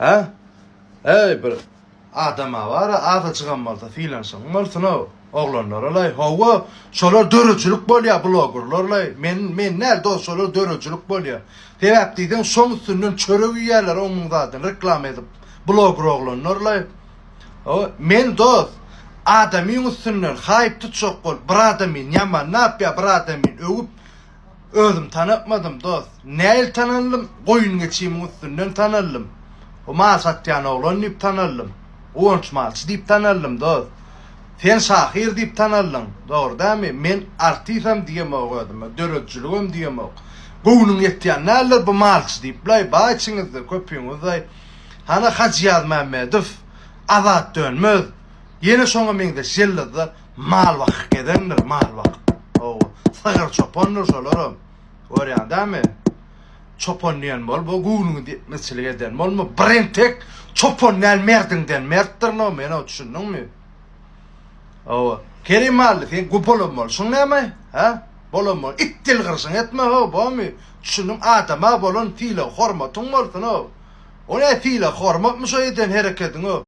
Ha? Bir adama var, adı çıkan malda filansın malsın o. Oğlanlar olay, hava, şolar dörücülük bolya bloggerlar, men nerede o şolar dörücülük bolya. Sebep deydin, son üstünden çörek yerler onun zaten reklam edip blogger oğlanlar. Men dost, adamın üstünden hayıp tutacak bol, bir adamın yaman, ne yapıyor bir adamın övüp, özüm tanıtmadım dost. Neyle tanırlım? Koyun geçeyim üstünden tanırlım. O mal satyan oğlan deyip tanırlım. Uğunç malçı deyip tanırlım dost. Sen şahir deyip tanırlım. Doğru değil mi? Men artisam diyemok ödüm. Dörötçülüğüm diyemok. Koyunun ettiyen neler bu malçı deyip. Lay bağışınızdır köpüğünüz. Hana Hacı Mehmedov azat dönmez. Yeni sonu mende şellidir. Mal vakit gidendir. Mal vakit. Sığır çopandır solarım. Oryan değil mi? Çopanlayan bol, bu gulunu mesele eden bol mu? Brentek çopanlayan merdinden merttir no men o düşündün mü? Kerim mal, sen gupolum bol, şun mi? Ha? Bolum bol, ittil kırsın etme o, bu mu? Düşündüm adama bolun fiile hormatın olsun o. O ne fiile hormat mı so eden hareketin o?